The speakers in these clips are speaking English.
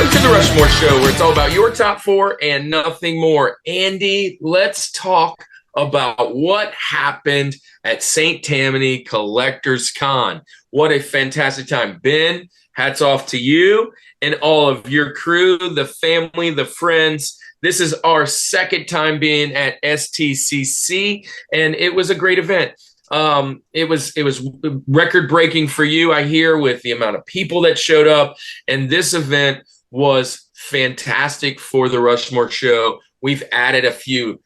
Welcome to the Rushmore Show, where it's all about your top four and nothing more. Andy, let's talk about what happened at St. Tammany Collectors Con. What a fantastic time. Ben, hats off to you and all of your crew, the family, the friends. This is our second time being at STCC, and it was a great event. It was record breaking for you, I hear, with the amount of people that showed up, and this event was fantastic for the Rushmore Show. We've added a few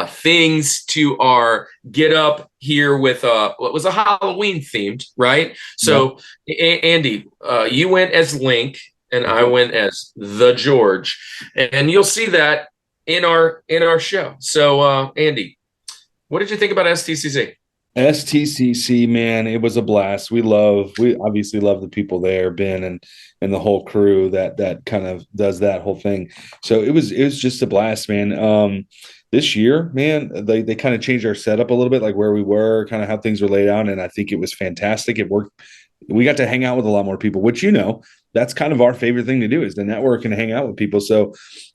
things to our get up here with what was a Halloween themed, right? So Andy, you went as Link and I went as the George, and you'll see that in our show. So Andy, what did you think about STCC? STCC, man, it was a blast. We obviously love the people there, Ben and the whole crew that kind of does that whole thing. So it was just a blast, man. This year, man, they kind of changed our setup a little bit, like where we were, kind of how things were laid out, and I think it was fantastic. It worked. We got to hang out with a lot more people, which, that's kind of our favorite thing to do, is to network and hang out with people. So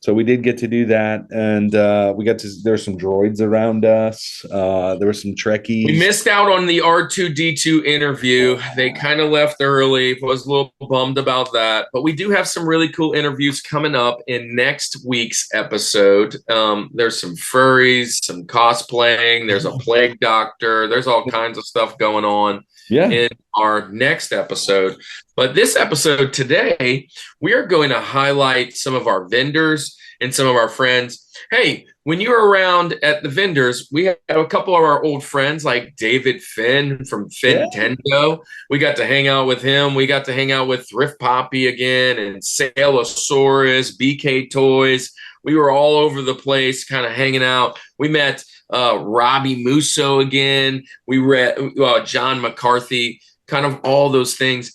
we did get to do that, and there's some droids around us. There were some Trekkies. We missed out on the R2-D2 interview. They kind of left early. Was a little bummed about that, but we do have some really cool interviews coming up in next week's episode. There's some furries, some cosplaying. There's a plague doctor. There's all kinds of stuff going on in our next episode. But this episode today, we are going to highlight some of our vendors and some of our friends. Hey, when you're around at the vendors, we have a couple of our old friends like David Finn from Fintendo. We got to hang out with him. We got to hang out with Thrift Poppy again and Saleosaurus, BK Toys. We were all over the place kind of hanging out. We met Robbie Musso again. We read John McCarthy, kind of all those things.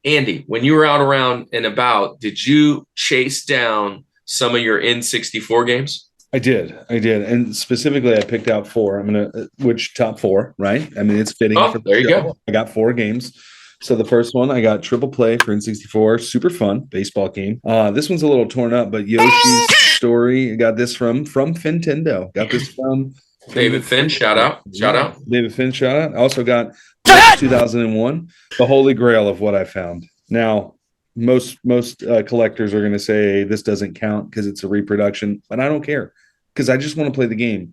Andy, when you were out around and about, did you chase down some of your N64 games? I did. And specifically, I picked out four. Which top four, right? I mean, it's fitting. There you go. I got four games. So the first one, I got Triple Play for N64. Super fun baseball game. This one's a little torn up, but Yoshi's Story. I got this from Fintendo. Got this from David Finn. Shout out. David Finn, shout out. I also got 2001, the holy grail of what I found. Now, most collectors are going to say this doesn't count because it's a reproduction, but I don't care because I just want to play the game.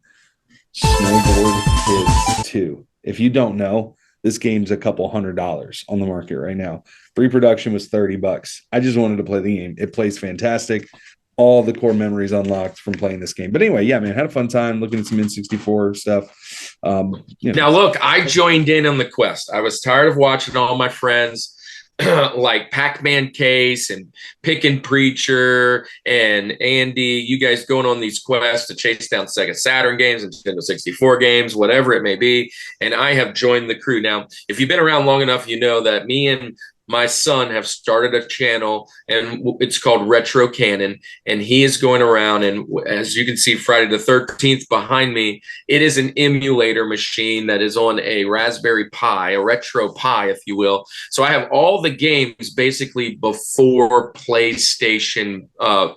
Snowboard Kids 2. If you don't know, this game's a couple $100 on the market right now. Reproduction was $30. I just wanted to play the game. It plays fantastic. All the core memories unlocked from playing this game. But anyway, yeah, man, had a fun time looking at some N64 stuff. Now, look, I joined in on the quest. I was tired of watching all my friends like Pac-Man Case and Pickin' Preacher and Andy, you guys going on these quests to chase down Sega Saturn games and Nintendo 64 games, whatever it may be. And I have joined the crew. Now, if you've been around long enough, you know that me and my son have started a channel, and it's called Retro Cannon, and he is going around, and as you can see, Friday the 13th behind me, it is an emulator machine that is on a Raspberry Pi, a Retro Pi, if you will. So I have all the games basically before PlayStation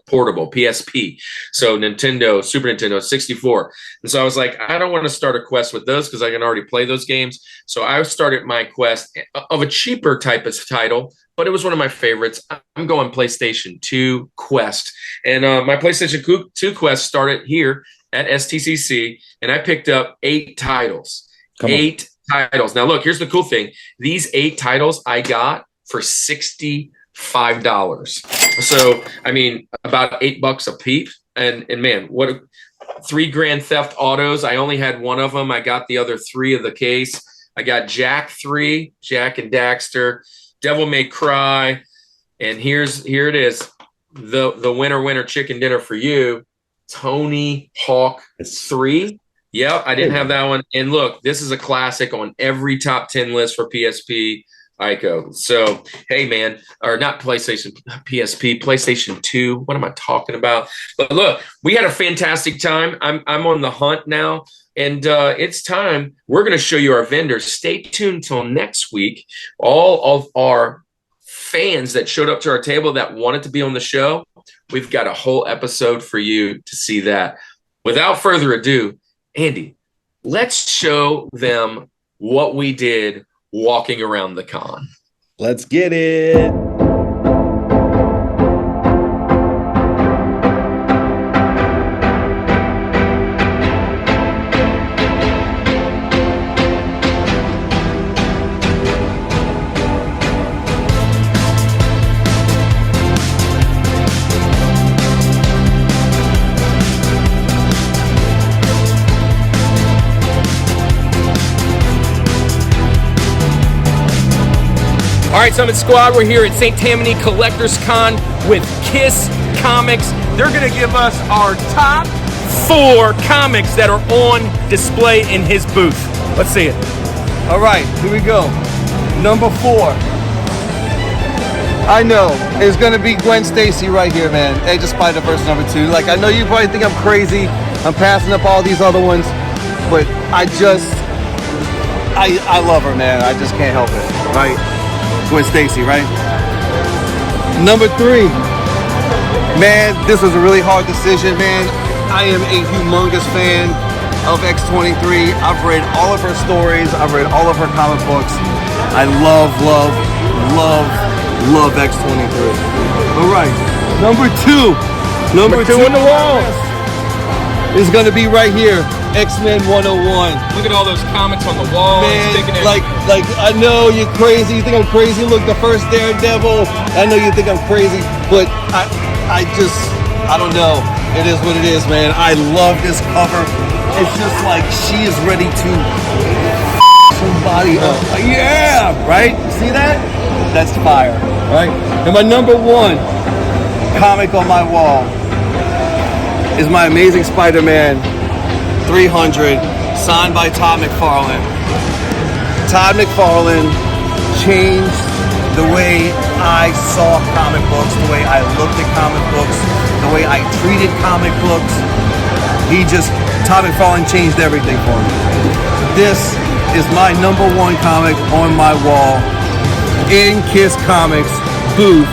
Portable, PSP. So Nintendo, Super Nintendo, 64. And so I was like, I don't want to start a quest with those because I can already play those games. So I started my quest of a cheaper type of title, but it was one of my favorites. I'm going PlayStation 2 Quest. And my PlayStation 2 Quest started here at STCC, and I picked up 8 titles. Eight titles. Now, look, here's the cool thing. These 8 titles I got for $65. So, I mean, about $8 a peep. And man, what 3 Grand Theft Autos. I only had one of them. I got the other 3 of the case. I got Jack 3, Jack and Daxter, Devil May Cry, and here it is, the winner chicken dinner for you, Tony Hawk 3. Yep, I didn't have that one. And look, this is a classic on every top 10 list for PSP ICO. So, hey, man, or not PlayStation, PSP, PlayStation 2. What am I talking about? But look, we had a fantastic time. I'm on the hunt now. And it's time. We're going to show you our vendors. Stay tuned till next week. All of our fans that showed up to our table that wanted to be on the show, We've got a whole episode for you to see that. Without further ado, Andy, let's show them what we did walking around the con. Let's get it. All right, Summit Squad, we're here at St. Tammany Collectors Con with Kiss Comics. They're going to give us our top 4 comics that are on display in his booth. Let's see it. All right, here we go. Number 4. I know, it's going to be Gwen Stacy right here, man. Age of Spider-Verse number 2. Like, I know you probably think I'm crazy. I'm passing up all these other ones, but I love her, man. I just can't help it, right? Gwen Stacy, right? Number 3. Man, this was a really hard decision, man. I am a humongous fan of X-23. I've read all of her stories. I've read all of her comic books. I love X-23. All right, number 2. Number 2 on the wall is gonna be right here. X-Men 101. Look at all those comics on the wall. Man, like I know you're crazy. You think I'm crazy. Look, the first Daredevil. I know you think I'm crazy, but I don't know. It is what it is, man. I love this cover. It's just like she is ready to somebody up. Yeah, right? See that? That's fire, right? And my number 1 comic on my wall is my Amazing Spider-Man 300, signed by Todd McFarlane. Todd McFarlane changed the way I saw comic books, the way I looked at comic books, the way I treated comic books. Todd McFarlane changed everything for me. This is my number 1 comic on my wall in Kiss Comics booth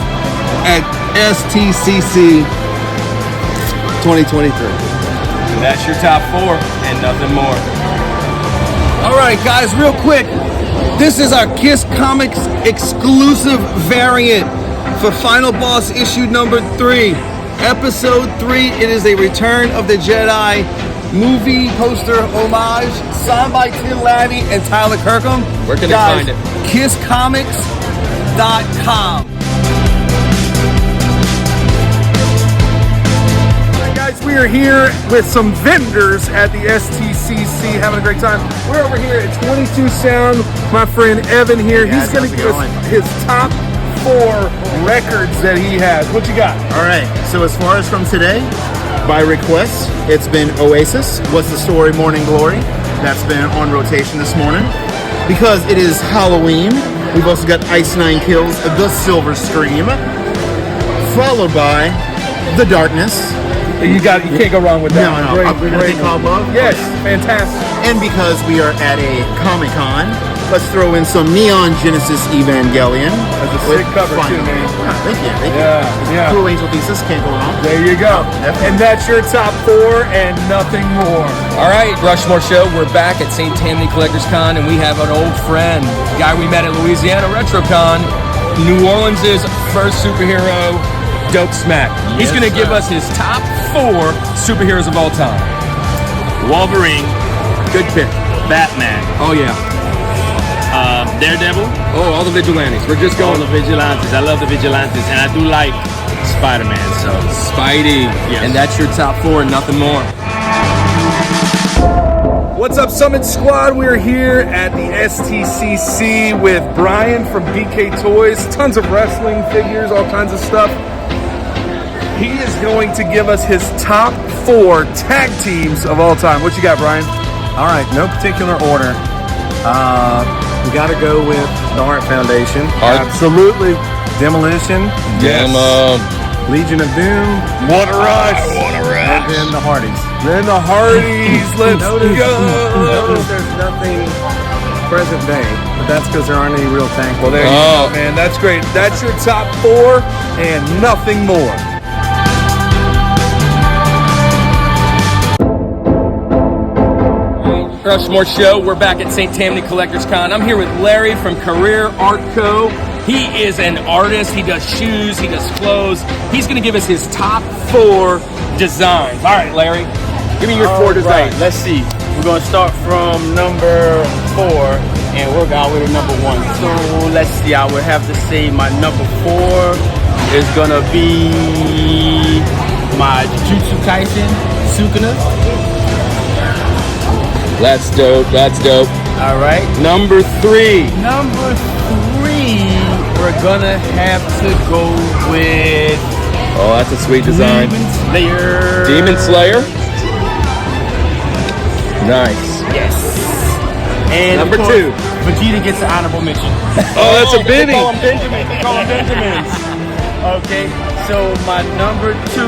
at STCC 2023. And that's your top 4 and nothing more. All right, guys, real quick. This is our Kiss Comics exclusive variant for Final Boss issue number 3, episode 3. It is a Return of the Jedi movie poster homage, signed by Tim Lavey and Tyler Kirkham. Where can they find it? KissComics.com. We are here with some vendors at the STCC, having a great time. We're over here at 22 Sound. My friend Evan here, he's going to give us his top 4 records that he has. What you got? All right, so as far as from today, by request, it's been Oasis, What's the Story, Morning Glory. That's been on rotation this morning. Because it is Halloween, we've also got Ice Nine Kills, The Silver Stream, followed by The Darkness. You can't go wrong with that. No. Great called Love. Yes, fantastic. And because we are at a Comic-Con, let's throw in some Neon Genesis Evangelion. That's a sick cover too, man. Thank you. Yeah. Cool Angel Thesis, can't go wrong. There you go. And that's your top 4 and nothing more. All right, Rushmore Show, we're back at St. Tammany Collectors Con, and we have an old friend, guy we met at Louisiana RetroCon, New Orleans' first superhero, Dope Smack. He's going to give us his top 4 superheroes of all time. Wolverine, Good pick. Batman, Oh, yeah. Daredevil, Oh, all the vigilantes. We're just all going the vigilantes. I love the vigilantes, and I do like Spider-Man. So Spidey. Yes. And that's your top 4 and nothing more. What's up, Summit Squad? We're here at the STCC with Brian from BK Toys. Tons of wrestling figures, all kinds of stuff. He is going to give us his top 4 tag teams of all time. What you got, Brian? All right, no particular order. We got to go with the Hart Foundation. Absolutely. Demolition. Yes. Legion of Doom. What a rush. And then the Hardys. Then the Hardys. Let's Notice go. there's nothing present day, but that's because there aren't any real tag teams. Well, there you go, man. That's great. That's your top 4 and nothing more. Rushmore Show. We're back at St. Tammany Collectors Con. I'm here with Larry from Career Art Co. He is an artist. He does shoes. He does clothes. He's going to give us his top 4 designs. All right, Larry, give me your 4 designs. Right, let's see. We're going to start from number 4 and work our way to number 1. So let's see. I would have to say my number 4 is going to be my Jujutsu Kaisen Sukuna. That's dope. That's dope. All right. Number 3. Number 3, we're gonna have to go with Oh, that's a sweet design. Demon Slayer. Demon Slayer. Nice. Yes. And Number of course, 2. Vegeta gets an honorable mention. Oh, that's a Benny. Call him Benjamin. Call him Benjamins. Okay. So my number 2.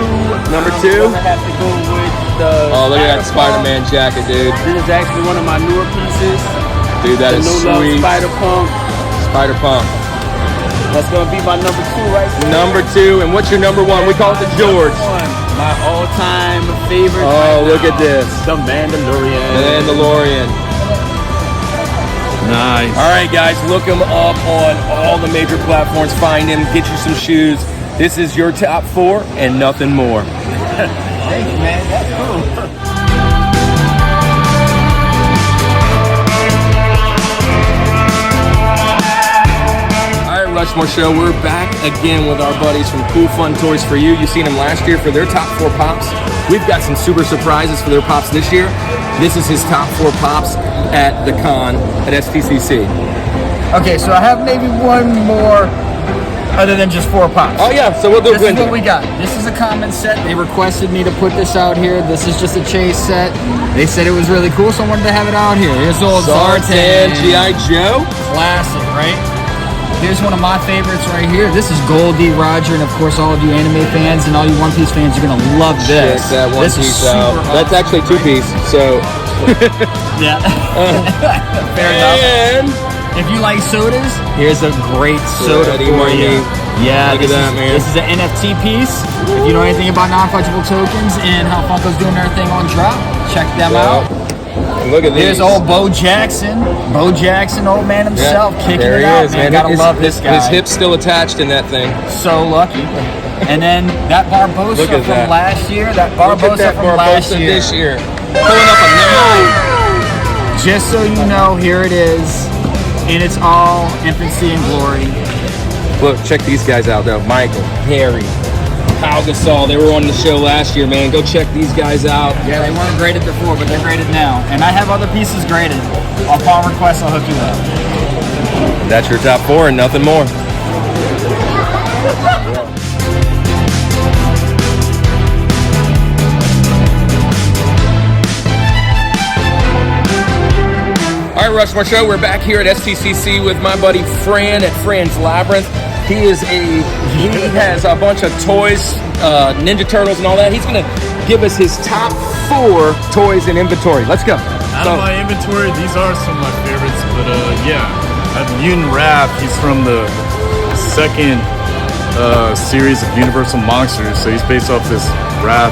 Number 2? I'm gonna have to go with the. Oh, look at that Spider-Man jacket, dude. This is actually one of my newer pieces. Dude, that is sweet. Spider-Punk. Spider-Punk. That's gonna be my number 2 right there. Number 2, and what's your number 1? We call it the George. My all-time favorite. Oh, right look now, at this. The Mandalorian. Mandalorian. Nice. All right, guys, look him up on all the major platforms. Find him, get you some shoes. This is your top 4 and nothing more. Thanks, man. That's cool. Rushmore Show. We're back again with our buddies from Cool Fun Toys for You. You've seen them last year for their top 4 pops. We've got some super surprises for their pops this year. This is his top 4 pops at the con at STCC. Okay, so I have maybe one more other than just 4 pops. Oh yeah, so we'll do This is what we got. This is a common set. They requested me to put this out here. This is just a chase set. They said it was really cool, so I wanted to have it out here. Here's old Zartan G.I. Joe. Classic, right? Here's one of my favorites right here. This is Goldie, Roger, and of course all of you anime fans and all you One Piece fans are gonna love this. Check that One This is Piece out. super That's awesome, actually 2 right? piece. So Yeah. Fair enough. and If you like sodas, here's a great soda Eddie for you. Murphy. Yeah, Look at that, man. This is an NFT piece. If you know anything about non-fungible tokens and how Funko's doing their thing on drop, check them out. Look at There's these. old Bo Jackson. Bo Jackson, old man himself, kicking there it he out, is, man. man. Gotta love this guy. His hip's still attached in that thing. So lucky. And then that Barbosa Look at from that. last year. That Look at Barbosa that from Barbosa last year. this year. Pulling up a 9. Just so you know, here it is in its all infancy and glory. Look, check these guys out though. Michael, Harry, Pau Gasol. They were on the show last year, man. Go check these guys out. Yeah, they weren't graded before, but they're graded now. And I have other pieces graded. Upon request, I'll hook you up. That's your top 4 and nothing more. All right, Rushmore Show. We're back here at STCC with my buddy Fran at Fran's Labyrinth. He has a bunch of toys, Ninja Turtles and all that. He's gonna give us his top 4 toys in inventory. Let's go. Out of my inventory, these are some of my favorites, but yeah, I have Mutant Raph. He's from the 2nd series of Universal Monsters, so he's based off this Raph.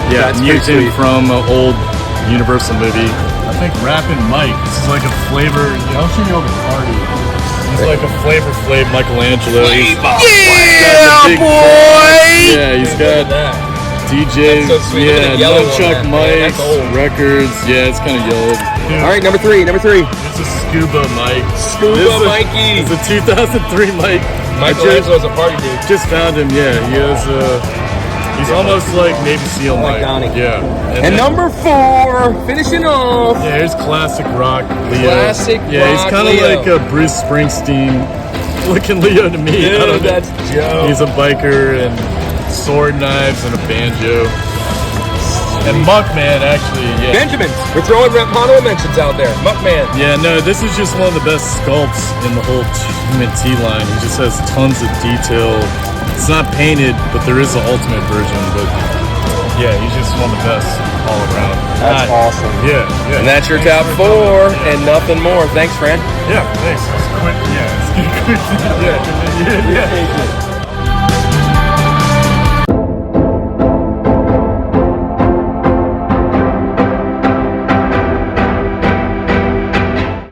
Yeah, That's pretty mutant sweet. from an old Universal movie. I think Rappin' Mike. This is like a flavor. I'll show you over the party. It's like a Flavor Flav Michelangelo. Yeah, boy! Yeah, he's got DJ. That's so sweet. Look at Yeah, the yellow on Nunchuck that, man. Mike's That's old. records. Yeah, it's kind of yellowed. All right, number 3. This is Scuba Mike. Scuba Mikey. It's a 2003 Mike. Michelangelo's a party dude. Just found him. Yeah, he has. He's almost like Navy SEAL Like Mike. Donnie. Yeah. And then- number 4, finishing off. Yeah, here's classic rock Leo. Classic Yeah, he's rock kind of Leo. like a Bruce Springsteen looking Leo to me. I don't Dude, know. that's Joe. He's a biker and sword knives and a banjo. And Muckman, actually, yeah. Benjamin. We're throwing honorable mentions out there. Muckman. Yeah, no, this is just one of the best sculpts in the whole T line. He just has tons of detail. It's not painted, but there is an ultimate version. But yeah, he's just one of the best all around. That's awesome. Yeah, yeah. And that's your top 4 and nothing more. Thanks, Fran. Yeah, thanks. It's quick. Yeah, it's quick. Yeah, yeah.